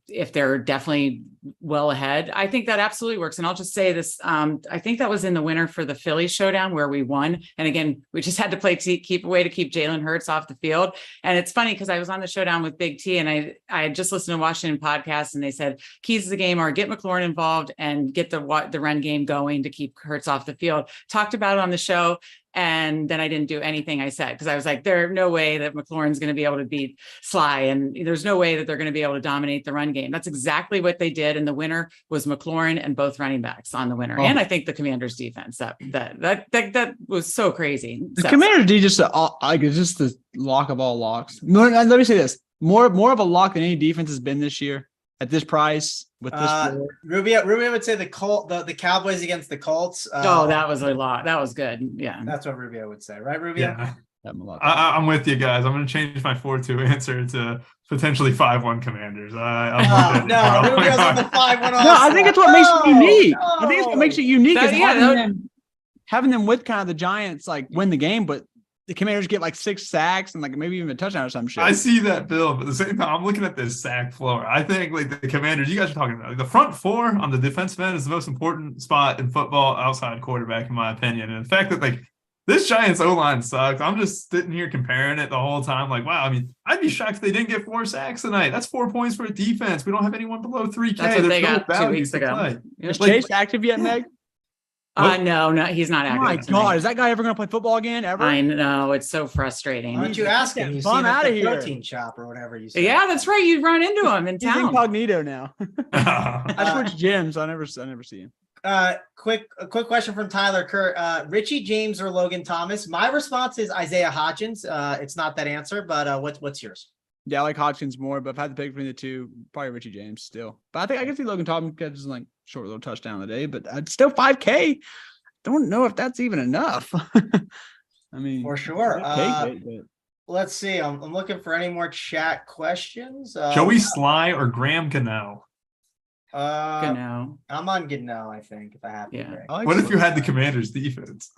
if they're definitely well ahead, I think that absolutely works. And I'll just say this, I think that was in the winner for the Philly showdown where we won. And again, we just had to play keep Jalen Hurts off the field. And it's funny because I was on the showdown with Big T and I had just listened to Washington podcast and they said keys to the game are get McLaurin involved and get the run game going to keep Hurts off the field. Talked about it on the show. And then I didn't do anything I said because I was like, there's no way that McLaurin's going to be able to beat Sly. And there's no way that they're going to be able to dominate the run game. That's exactly what they did. And the winner was McLaurin and both running backs on the winner. Oh. And I think the Commanders defense, that was so crazy. The Commanders D just it's just the lock of all locks. Let me say this, more of a lock than any defense has been this year at this price with this. Rubio would say the Cowboys against the Colts. That was a lot. That was good. Yeah. That's what Rubio would say. Right, Rubio? Yeah. I'm with you guys. I'm going to change my 4-2 answer to potentially 5-1 Commanders. No, Rubio's on the 5-1. No, I think it's what makes it unique. I think it's what makes it unique is having them with kind of the Giants like win the game, but the Commanders get like 6 sacks and like maybe even a touchdown or some shit. I see that, Bill, but at the same time, I'm looking at this sack floor. I think like the Commanders, you guys are talking about the front four on the defensive end is the most important spot in football outside quarterback, in my opinion. And the fact that like this Giants O-line sucks. I'm just sitting here comparing it the whole time. Like, wow, I mean, I'd be shocked if they didn't get 4 sacks tonight. That's 4 points for a defense. We don't have anyone below 3K. That's what they got 2 weeks ago. Is Chase active yet, Meg? No, he's not active. Oh my God, is that guy ever going to play football again? Ever? I know, it's so frustrating. Why don't you ask him? You see him at the protein shop or whatever you say. Yeah, that's right. You run into him in town. He's incognito now. I switched gyms. I never see him. a quick question from Tyler Kurt. Richie James or Logan Thomas? My response is Isaiah Hodgins. It's not that answer, but what's yours? Yeah, I like Hodgkins more, but if I had to pick between the two, probably Richie James still. But I think I can see Logan Thomas catches like short little touchdown a day, but it's still 5K. Don't know if that's even enough. I mean, For sure. but Let's see. I'm looking for any more chat questions. Joey Sly or Graham Gano? Gano. I'm on Gano, I think, if I have to Yeah. pick. I like What if you had the Sly. Commanders defense?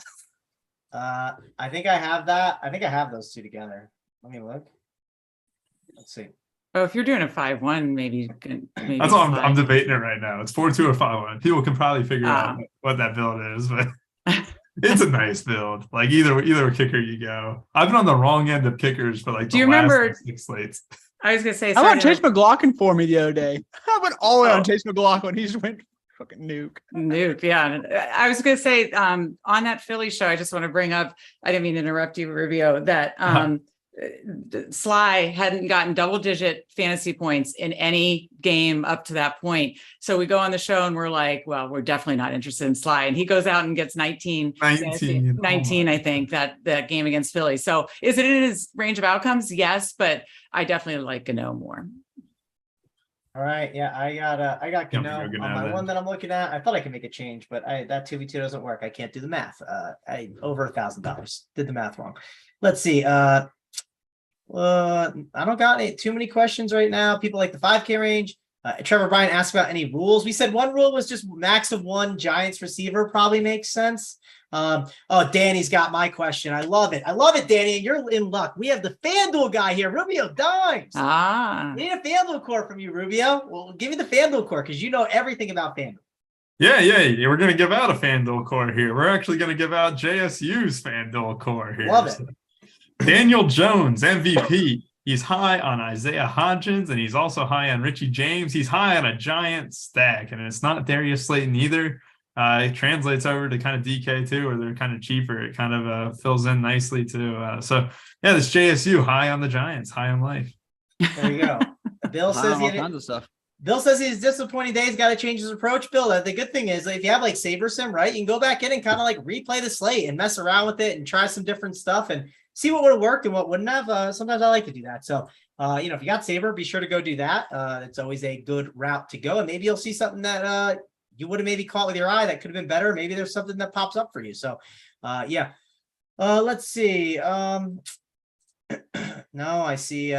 I think I have that. I think I have those two together. Let me look. Let's see. Oh, if you're doing a 5-1, maybe you can. Maybe That's all I'm slide. debating it right now. It's 4-2 or 5-1. People can probably figure out what that build is, but it's a nice build. Like either kicker you go. I've been on the wrong end of kickers for like Do the you last remember- 6 slates. I was gonna say. I sorry went to- Chase McLaughlin for me the other day. I went all in Oh. on Chase McLaughlin. He just went fucking nuke. Nuke, yeah. I was gonna say on that Philly show, I just want to bring up, I didn't mean to interrupt you, Rubio, that Sly hadn't gotten double-digit fantasy points in any game up to that point. So we go on the show and we're like, well, we're definitely not interested in Sly. And he goes out and gets 19, 19. 19, I think, that game against Philly. So is it in his range of outcomes? Yes, but I definitely like Gano more. All right. Yeah, I got Yeah, Gano we go on Gano my then. one that I'm looking at. I thought I could make a change, but that 2v2 doesn't work. I can't do the math. I over $1,000. Did the math wrong. Let's see. I don't got too many questions right now. People like the 5K range. Trevor Bryan asked about any rules. We said one rule was just max of one Giants receiver probably makes sense. Danny's got my question. I love it. Danny. You're in luck. We have the FanDuel guy here, Rubio Dimes. We need a FanDuel core from you, Rubio. We'll give you the FanDuel core because you know everything about FanDuel. Yeah. We're going to give out a FanDuel core here. We're actually going to give out JSU's FanDuel core here. Love it. So, Daniel Jones, MVP. He's high on Isaiah Hodgins, and he's also high on Richie James. He's high on a giant stack, and it's not Darius Slayton either. It translates over to kind of DK too, or they're kind of cheaper. It kind of fills in nicely too. So yeah, this JSU high on the Giants, high on life. There you go. Bill says all kinds of stuff. Bill says he's disappointing days, got to change his approach. Bill, the good thing is if you have like Saber Sim, right, you can go back in and kind of like replay the slate and mess around with it and try some different stuff and see what would have worked and what wouldn't have. Sometimes I like to do that. So, if you got Saber, be sure to go do that. It's always a good route to go. And maybe you'll see something that you would have maybe caught with your eye that could have been better. Maybe there's something that pops up for you. So, let's see. No, I see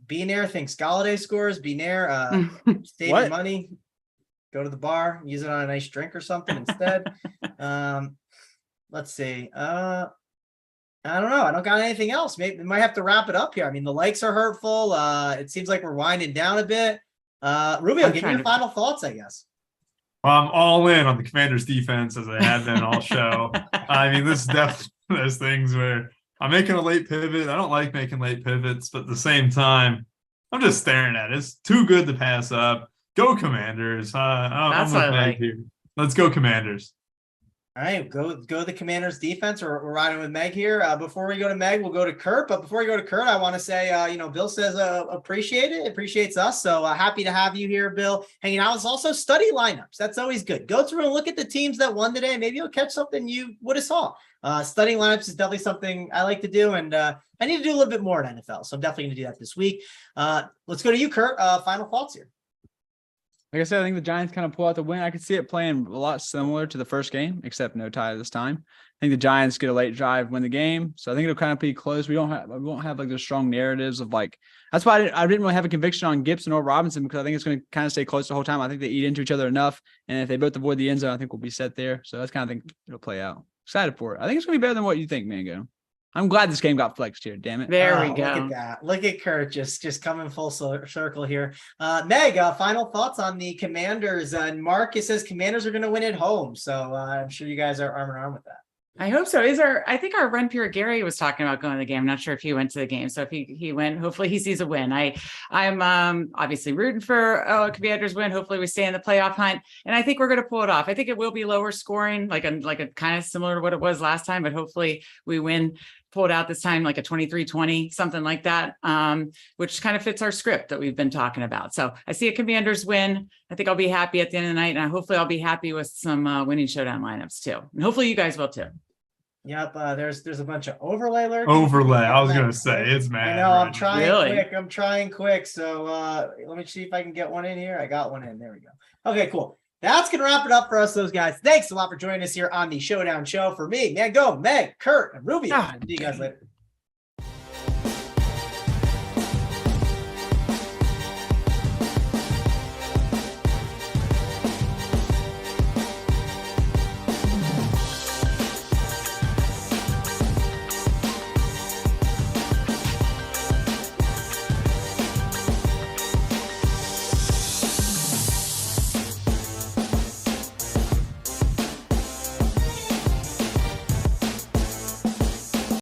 Binair thinks Galladay scores. Binair, save your money, go to the bar, use it on a nice drink or something instead. Let's see. I don't know. I don't got anything else. Maybe we might have to wrap it up here. I mean, the likes are hurtful. It seems like we're winding down a bit. Rubio, give me your final thoughts, I guess. Well, I'm all in on the Commanders defense as I have been all show. I mean, this is definitely one of those things where I'm making a late pivot. I don't like making late pivots, but at the same time, I'm just staring at it. It's too good to pass up. Go Commanders. That's what I like. Here. Let's go Commanders. All right, go the Commanders defense. We're riding with Meg here. Before we go to Meg, we'll go to Kurt. But before we go to Kurt, I want to say, Bill says appreciate it, appreciates us. So happy to have you here, Bill, hanging out. It's also study lineups. That's always good. Go through and look at the teams that won today. Maybe you'll catch something you would have saw. Studying lineups is definitely something I like to do, and I need to do a little bit more in NFL. So I'm definitely going to do that this week. Let's go to you, Kurt. Final thoughts here. Like I said, I think the Giants kind of pull out the win. I could see it playing a lot similar to the first game, except no tie this time. I think the Giants get a late drive, win the game. So I think it'll kind of be close. We won't have like those strong narratives of like, that's why I didn't really have a conviction on Gibson or Robinson, because I think it's going to kind of stay close the whole time. I think they eat into each other enough. And if they both avoid the end zone, I think we'll be set there. So that's kind of think it'll play out. Excited for it. I think it's going to be better than what you think, Mango. I'm glad this game got flexed here. Damn it. There we Look go. at that. Look at Kurt just coming full circle here. Meg, final thoughts on the Commanders. And Mark, it says Commanders are going to win at home. So I'm sure you guys are arm in arm with that. I hope so. I think our Run Pure Gary was talking about going to the game. I'm not sure if he went to the game. So if he went, hopefully he sees a win. I'm obviously rooting for Commanders win. Hopefully we stay in the playoff hunt. And I think we're going to pull it off. I think it will be lower scoring, like a kind of similar to what it was last time, but hopefully we win pulled out this time, like a 23-20, something like that, which kind of fits our script that we've been talking about. So I see a Commanders win. I think I'll be happy at the end of the night, and hopefully I'll be happy with some winning showdown lineups too. And hopefully you guys will too. Yep, there's a bunch of overlay lurking. Overlay. I was gonna say it's mad. I know, I'm right? trying Really? quick. I'm trying quick. So let me see if I can get one in here. I got one in. There we go. Okay, cool. That's gonna wrap it up for us, those guys. Thanks a lot for joining us here on the Showdown Show. For me, Mango, Meg, Kurt, and Ruby. See you guys later.